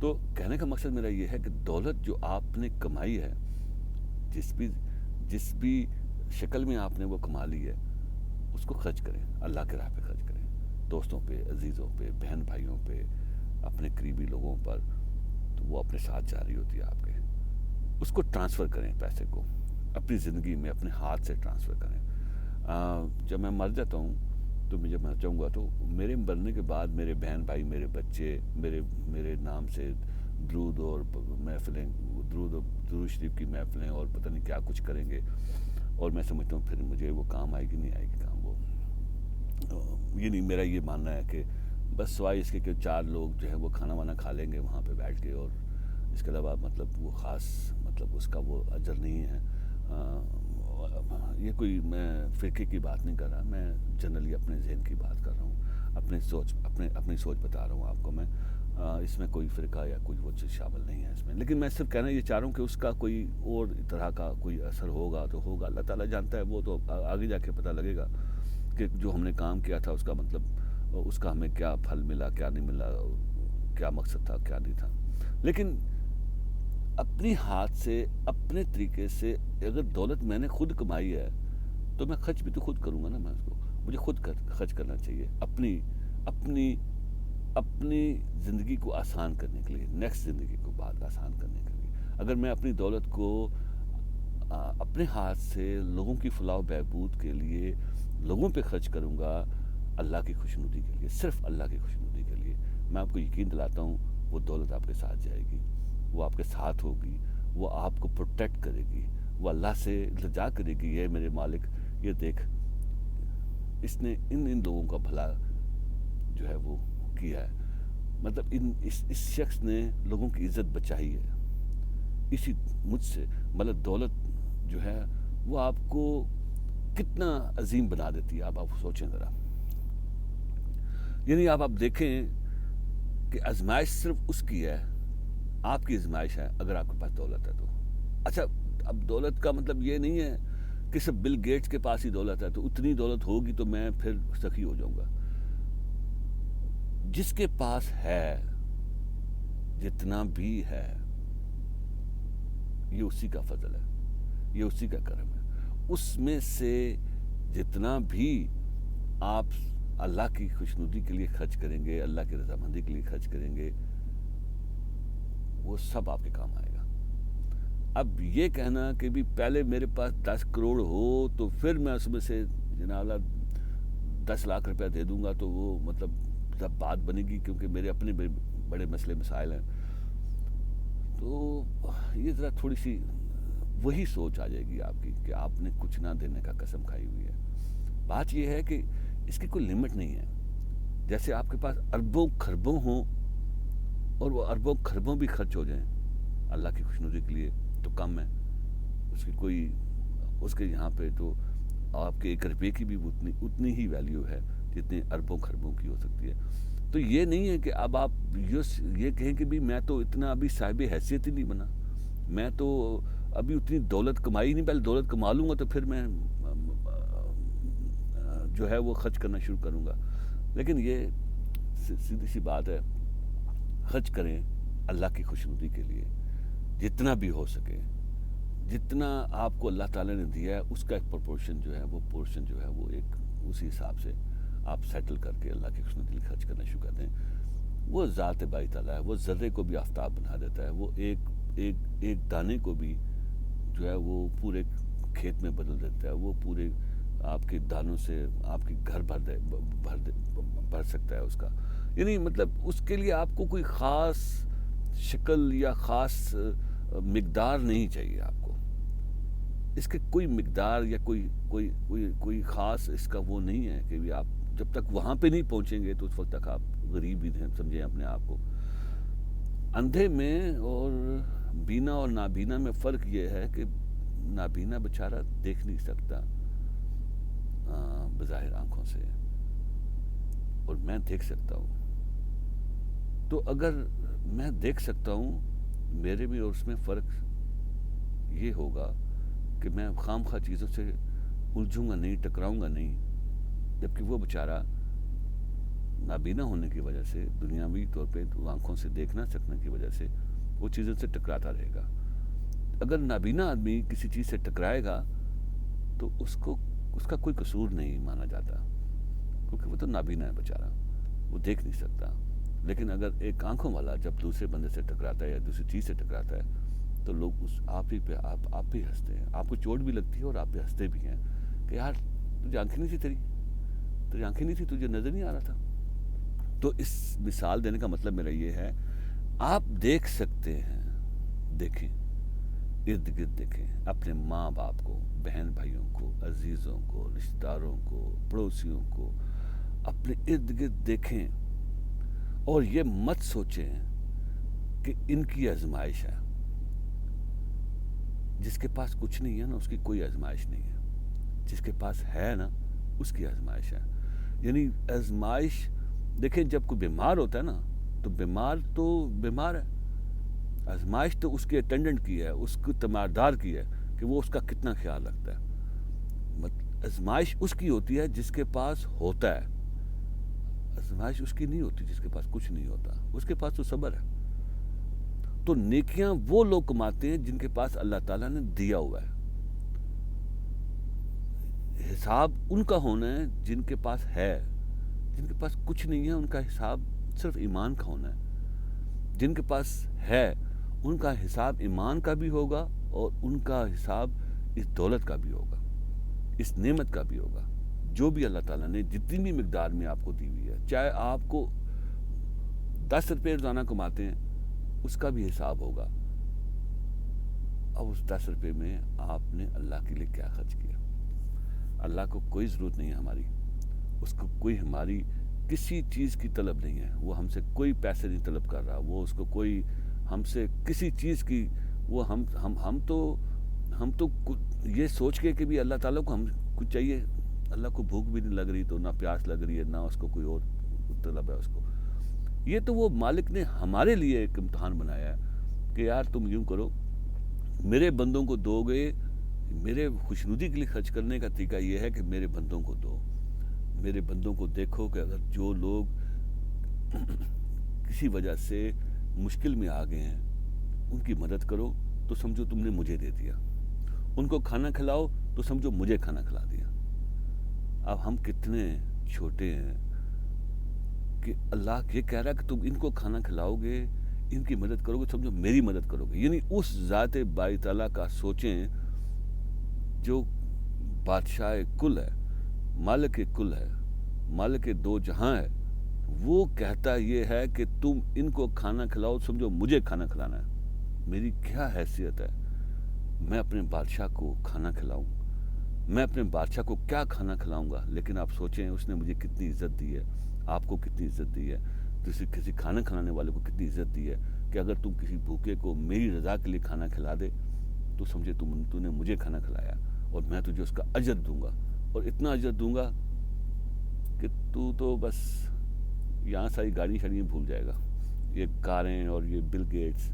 تو کہنے کا مقصد میرا یہ ہے کہ دولت جو آپ نے کمائی ہے، جس بھی شکل میں آپ نے وہ کما لی ہے، اس کو خرچ کریں، اللہ کے راہ پہ خرچ کریں، دوستوں پہ، عزیزوں پہ، بہن بھائیوں پہ، اپنے قریبی لوگوں پر، تو وہ اپنے ساتھ جا رہی ہوتی ہے آپ کے، اس کو ٹرانسفر کریں، پیسے کو اپنی زندگی میں اپنے ہاتھ سے ٹرانسفر کریں۔ جب میں مر جاتا ہوں تو میں جب مر جاؤں گا تو میرے مرنے کے بعد میرے بہن بھائی، میرے بچے، میرے نام سے درود اور محفلیں، درود شریف کی محفلیں اور پتہ نہیں کیا کچھ کریں گے، اور میں سمجھتا ہوں پھر مجھے وہ کام آئے گی نہیں آئے گی کام وہ، یہ نہیں میرا یہ ماننا ہے کہ بس سوائے اس کے کہ 4 لوگ جو ہے وہ کھانا وانا کھا لیں گے وہاں پہ بیٹھ کے، اور اس کے علاوہ مطلب وہ خاص مطلب اس کا وہ اجر نہیں ہے۔ یہ کوئی میں فرقے کی بات نہیں کر رہا، میں جنرلی اپنے ذہن کی بات کر رہا ہوں، اپنی سوچ بتا رہا ہوں آپ کو میں، اس میں کوئی فرقہ یا کوئی وہ چیز شامل نہیں ہے اس میں، لیکن میں صرف کہنا یہ چاہ رہا ہوں کہ اس کا کوئی اور طرح کا کوئی اثر ہوگا تو ہوگا، اللہ تعالیٰ جانتا ہے، وہ تو آگے جا کے پتہ لگے گا کہ جو ہم نے کام کیا تھا اس کا مطلب اس کا ہمیں کیا پھل ملا، کیا نہیں ملا، کیا مقصد تھا، کیا نہیں تھا۔ لیکن اپنی ہاتھ سے، اپنے طریقے سے اگر دولت میں نے خود کمائی ہے تو میں خرچ بھی تو خود کروں گا نا، میں اس کو، مجھے خود خرچ کرنا چاہیے اپنی زندگی کو آسان کرنے کے لیے، نیکسٹ زندگی کو بعد آسان کرنے کے لیے۔ اگر میں اپنی دولت کو اپنے ہاتھ سے لوگوں کی فلاح و بہبود کے لیے لوگوں پہ خرچ کروں گا، اللہ کی خوشنودی کے لیے، صرف اللہ کی خوشنودی کے لیے، میں آپ کو یقین دلاتا ہوں وہ دولت آپ کے ساتھ جائے گی، وہ آپ کے ساتھ ہوگی، وہ آپ کو پروٹیکٹ کرے گی، وہ اللہ سے التجا کرے گی، یہ میرے مالک، یہ دیکھ اس نے ان لوگوں کا بھلا جو ہے وہ کیا ہے، مطلب اس شخص نے لوگوں کی عزت بچائی ہے، اسی مجھ سے، مطلب دولت جو ہے وہ آپ کو کتنا عظیم بنا دیتی ہے، آپ سوچیں ذرا، یعنی آپ دیکھیں کہ آزمائش صرف اس کی ہے، آپ کی آزمائش ہے اگر آپ کے پاس دولت ہے تو۔ اچھا، اب دولت کا مطلب یہ نہیں ہے کہ صرف بل گیٹس کے پاس ہی دولت ہے تو اتنی دولت ہوگی تو میں پھر سخی ہو جاؤں گا۔ جس کے پاس ہے، جتنا بھی ہے، یہ اسی کا فضل ہے، یہ اسی کا کرم ہے، اس میں سے جتنا بھی آپ اللہ کی خوشنودی کے لیے خرچ کریں گے، اللہ کی رضامندی کے لیے خرچ کریں گے، وہ سب آپ کے کام آئے گا۔ اب یہ کہنا کہ بھی پہلے میرے پاس 10 کروڑ ہو تو پھر میں اس میں سے جناب 10 لاکھ روپیہ دے دوں گا تو وہ مطلب جب بات بنے گی، کیونکہ میرے اپنے بڑے مسئلے مسائل ہیں، تو یہ ذرا تھوڑی سی وہی سوچ آ جائے گی آپ کی کہ آپ نے کچھ نہ دینے کا قسم کھائی ہوئی ہے۔ بات یہ ہے کہ اس کی کوئی لمٹ نہیں ہے، جیسے آپ کے پاس اربوں خربوں ہوں اور وہ اربوں خربوں بھی خرچ ہو جائیں اللہ کی خوشنودی کے لیے تو کم ہے، اس کے یہاں پہ تو آپ کے 1 روپے کی بھی اتنی ہی ویلیو ہے جتنی اربوں خربوں کی ہو سکتی ہے۔ تو یہ نہیں ہے کہ اب آپ یہ کہیں کہ بھی میں تو اتنا ابھی صاحب حیثیت ہی نہیں بنا، میں تو ابھی اتنی دولت کمائی نہیں، پہلے دولت کما لوں گا تو پھر میں جو ہے وہ خرچ کرنا شروع کروں گا۔ لیکن یہ سیدھی سی بات ہے، خرچ کریں اللہ کی خوشنودی کے لیے، جتنا بھی ہو سکے، جتنا آپ کو اللہ تعالیٰ نے دیا ہے اس کا ایک پورشن جو ہے وہ ایک اسی حساب سے آپ سیٹل کر کے اللہ کی خوشنودی کے لیے خرچ کرنا شروع کر دیں۔ وہ ذات باری تعالیٰ ہے، وہ ذرے کو بھی آفتاب بنا دیتا ہے، وہ ایک دانے کو بھی جو ہے وہ پورے کھیت میں بدل دیتا ہے، وہ پورے آپ کے دانوں سے آپ کی گھر بھر سکتا ہے اس کا، یعنی مطلب اس کے لیے آپ کو کوئی خاص شکل یا خاص مقدار نہیں چاہیے، آپ کو اس کے کوئی مقدار یا کوئی خاص اس کا وہ نہیں ہے کہ بھی آپ جب تک وہاں پہ نہیں پہنچیں گے تو اس وقت تک آپ غریب ہی سمجھیں اپنے آپ کو۔ اندھے میں اور بینا اور نابینا میں فرق یہ ہے کہ نابینا بیچارہ دیکھ نہیں سکتا بظاہر آنکھوں سے، اور میں دیکھ سکتا ہوں، تو اگر میں دیکھ سکتا ہوں، میرے میں اور اس میں فرق یہ ہوگا کہ میں خام خواہ چیزوں سے الجھوں گا نہیں، ٹکراؤں گا نہیں، جبکہ وہ بیچارہ نابینا ہونے کی وجہ سے، دنیاوی طور پہ آنکھوں سے دیکھ نہ سکنے کی وجہ سے وہ چیزوں سے ٹکراتا رہے گا۔ اگر نابینا آدمی کسی چیز سے ٹکرائے گا تو اس کا کوئی قصور نہیں مانا جاتا، کیونکہ وہ تو نابینا ہے بیچارہ، وہ دیکھ نہیں سکتا۔ لیکن اگر ایک آنکھوں والا جب دوسرے بندے سے ٹکراتا ہے یا دوسری چیز سے ٹکراتا ہے تو لوگ آپ ہی ہنستے ہیں، آپ کو چوٹ بھی لگتی ہے اور آپ پہ ہنستے بھی ہیں کہ یار تجھے آنکھیں نہیں تھی، تیری آنکھیں نہیں تھی، تجھے نظر نہیں آ رہا تھا۔ تو اس مثال دینے کا مطلب میرا یہ ہے، آپ دیکھ سکتے ہیں، دیکھیں، ارد گرد دیکھیں، اپنے ماں باپ کو، بہن بھائیوں کو، عزیزوں کو، رشتہ داروں کو، پڑوسیوں کو اپنے ارد گرد دیکھیں اور یہ مت سوچیں کہ ان کی آزمائش ہے۔ جس کے پاس کچھ نہیں ہے نا، اس کی کوئی آزمائش نہیں ہے۔ جس کے پاس ہے نا، اس کی آزمائش ہے۔ یعنی آزمائش، دیکھیں جب کوئی بیمار ہوتا ہے نا تو بیمار ہے، آزمائش تو اس کے اٹینڈنٹ کی ہے، اس کی تیماردار کی ہے کہ وہ اس کا کتنا خیال رکھتا ہے۔ آزمائش اس کی ہوتی ہے جس کے پاس ہوتا ہے، آزمائش اس کی نہیں ہوتی جس کے پاس کچھ نہیں ہوتا، اس کے پاس تو صبر ہے۔ تو نیکیاں وہ لوگ کماتے ہیں جن کے پاس اللہ تعالیٰ نے دیا ہوا ہے۔ حساب ان کا ہونا ہے جن کے پاس ہے، جن کے پاس کچھ نہیں ہے ان کا حساب صرف ایمان کا ہونا ہے۔ جن کے پاس ہے ان کا حساب ایمان کا بھی ہوگا اور ان کا حساب اس دولت کا بھی ہوگا، اس نعمت کا بھی ہوگا، جو بھی اللہ تعالیٰ نے جتنی بھی مقدار میں آپ کو دی ہوئی ہے۔ چاہے آپ کو 10 روپے روزانہ کماتے ہیں، اس کا بھی حساب ہوگا۔ اب اس 10 روپے میں آپ نے اللہ کے لیے کیا خرچ کیا؟ اللہ کو کوئی ضرورت نہیں ہے ہماری، اس کو کوئی ہماری کسی چیز کی طلب نہیں ہے، وہ ہم سے کوئی پیسے نہیں طلب کر رہا، وہ اس کو کوئی ہم سے کسی چیز کی، وہ ہم تو یہ سوچ کے کہ بھی اللہ تعالیٰ کو ہم کچھ چاہیے، اللہ کو بھوک بھی نہیں لگ رہی تو نہ پیاس لگ رہی ہے، نہ اس کو کوئی اور طلب ہے اس کو۔ یہ تو وہ مالک نے ہمارے لیے ایک امتحان بنایا ہے کہ یار تم یوں کرو، میرے بندوں کو دو گے، میرے خوشنودی کے لیے خرچ کرنے کا طریقہ یہ ہے کہ میرے بندوں کو دو، میرے بندوں کو دیکھو کہ اگر جو لوگ کسی وجہ سے مشکل میں آ گئے ہیں ان کی مدد کرو تو سمجھو تم نے مجھے دے دیا، ان کو کھانا کھلاؤ تو سمجھو مجھے کھانا کھلا دیا۔ اب ہم کتنے چھوٹے ہیں کہ اللہ یہ کہہ رہا ہے کہ تم ان کو کھانا کھلاؤ گے، ان کی مدد کرو گے، سمجھو میری مدد کرو گے۔ یعنی اس ذات باری تعالیٰ کا سوچیں جو بادشاہ کل ہے، مالک کل ہے، مالک دو جہاں ہے، وہ کہتا یہ ہے کہ تم ان کو کھانا کھلاؤ، سمجھو مجھے کھانا کھلانا ہے۔ میری کیا حیثیت ہے میں اپنے بادشاہ کو کھانا کھلاؤں؟ میں اپنے بادشاہ کو کیا کھانا کھلاؤں گا؟ لیکن آپ سوچیں اس نے مجھے کتنی عزت دی ہے، آپ کو کتنی عزت دی ہے، کسی کھانا کھلانے والے کو کتنی عزت دی ہے کہ اگر تم کسی بھوکے کو میری رضا کے لیے کھانا کھلا دے تو سمجھے تو نے مجھے کھانا کھلایا، اور میں تجھے اس کا اجر دوں گا، اور اتنا اجر دوں گا کہ تو بس یہاں ساری گاڑی شاڑیاں بھول جائے گا، یہ کاریں اور یہ بل گیٹس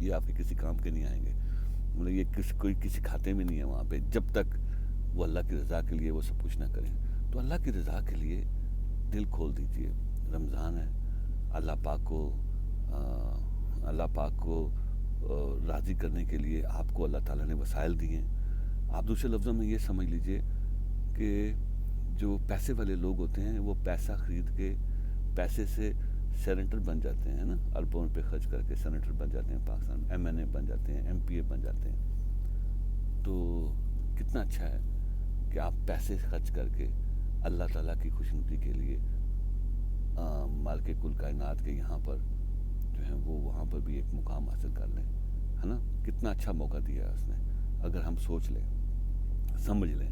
یہ آپ کے کسی کام کے نہیں آئیں گے، مطلب یہ کوئی کسی کھاتے میں نہیں ہے وہاں پہ، جب تک وہ اللہ کی رضا کے لیے وہ سب کچھ نہ کریں۔ تو اللہ کی رضا کے لیے دل کھول دیجئے، رمضان ہے، اللہ پاک کو راضی کرنے کے لیے آپ کو اللہ تعالیٰ نے وسائل دیے ہیں۔ آپ دوسرے لفظوں میں یہ سمجھ لیجئے کہ جو پیسے والے لوگ ہوتے ہیں وہ پیسہ خرید کے پیسے سے سینیٹر بن جاتے ہیں نا، اربوں پہ خرچ کر کے سینیٹر بن جاتے ہیں پاکستان میں، MNA بن جاتے ہیں، MPA بن جاتے ہیں۔ تو کتنا اچھا ہے کہ آپ پیسے خرچ کر کے اللہ تعالیٰ کی خوشنودی کے لیے مالک کل کائنات کے یہاں پر جو ہیں وہ وہاں پر بھی ایک مقام حاصل کر لیں، ہے نا؟ کتنا اچھا موقع دیا ہے اس نے، اگر ہم سوچ لیں، سمجھ لیں۔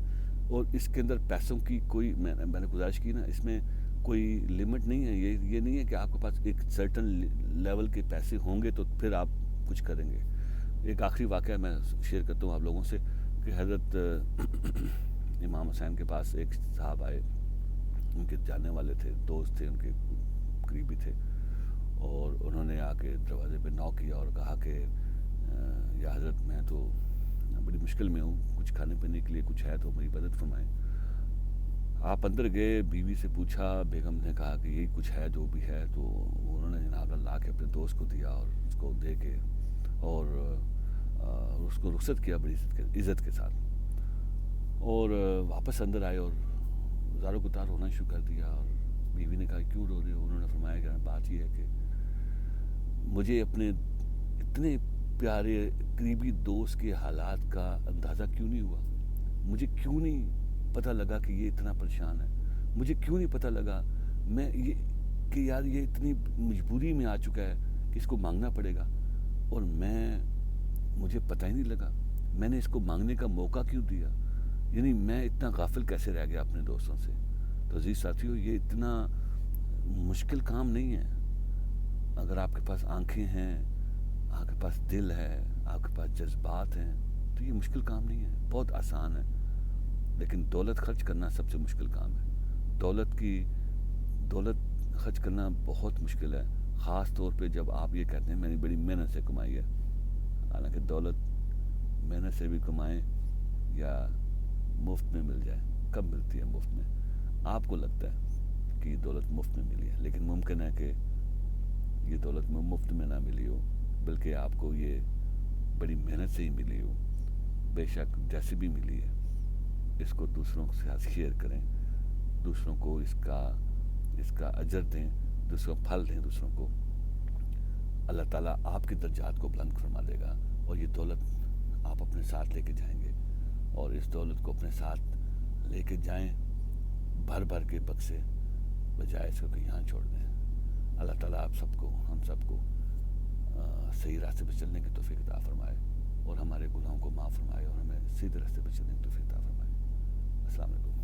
اور اس کے اندر پیسوں کی کوئی میں نے گزارش کی نا، اس میں کوئی لمٹ نہیں ہے، یہ نہیں ہے کہ آپ کے پاس ایک سرٹن لیول کے پیسے ہوں گے تو پھر آپ کچھ کریں گے۔ ایک آخری واقعہ میں شیئر کرتا ہوں آپ لوگوں سے کہ حضرت امام حسین کے پاس ایک صاحب آئے، ان کے جاننے والے تھے، دوست تھے، ان کے قریبی تھے، اور انہوں نے آ کے دروازے پہ نوک کیا اور کہا کہ یا حضرت میں تو بڑی مشکل میں ہوں، کچھ کھانے پینے کے لیے کچھ ہے تو میری مدد فرمائیں۔ آپ اندر گئے, بیوی سے پوچھا, بیگم نے کہا کہ یہی کچھ ہے جو بھی ہے, تو انہوں نے جناب اللہ کے اپنے دوست کو دیا اور اس کو دے کے اور اس کو رخصت کیا بڑی عزت کے ساتھ, اور واپس اندر آئے اور زاروں کو تار رونا شروع کر دیا. اور بیوی نے کہا کیوں رو رہے ہو؟ انہوں نے فرمایا کہ بات یہ ہے کہ مجھے اپنے اتنے پیارے قریبی دوست کے حالات کا اندازہ کیوں نہیں ہوا, مجھے کیوں نہیں پتہ لگا کہ یہ اتنا پریشان ہے, مجھے کیوں نہیں پتہ لگا میں یہ کہ یار یہ اتنی مجبوری میں آ چکا ہے کہ اس کو مانگنا پڑے گا, اور مجھے پتہ ہی نہیں لگا, میں نے اس کو مانگنے کا موقع کیوں دیا, یعنی میں اتنا غافل کیسے رہ گیا اپنے دوستوں سے. تو عزیز ساتھیو, یہ اتنا مشکل کام نہیں ہے. اگر آپ کے پاس آنکھیں ہیں, آپ کے پاس دل ہے, آپ کے پاس جذبات ہیں, تو یہ مشکل کام نہیں ہے, بہت آسان ہے. لیکن دولت خرچ کرنا سب سے مشکل کام ہے. دولت خرچ کرنا بہت مشکل ہے, خاص طور پہ جب آپ یہ کہتے ہیں میں نے بڑی محنت سے کمائی ہے. حالانکہ دولت محنت سے بھی کمائیں یا مفت میں مل جائے, کب ملتی ہے مفت میں؟ آپ کو لگتا ہے کہ یہ دولت مفت میں ملی ہے, لیکن ممکن ہے کہ یہ دولت میں مفت میں نہ ملی ہو, بلکہ آپ کو یہ بڑی محنت سے ہی ملی ہو. بے شک جیسے بھی ملی ہے, اس کو دوسروں کے ساتھ شیئر کریں, دوسروں کو اس کا اجر دیں, دوسروں کو پھل دیں دوسروں کو. اللہ تعالیٰ آپ کی درجات کو بلند فرما دے گا, اور یہ دولت آپ اپنے ساتھ لے کے جائیں گے, اور اس دولت کو اپنے ساتھ لے کے جائیں بھر بھر کے بکسے, بجائے اس کو کہ یہاں چھوڑ دیں. اللہ تعالیٰ آپ سب کو, ہم سب کو صحیح راستے پہ چلنے کی توفیق عطا فرمائے, اور ہمارے گناہوں کو معاف فرمائے, اور ہمیں سیدھے راستے پہ چلنے کی توفیق عطا فرمائے. السلام علیکم.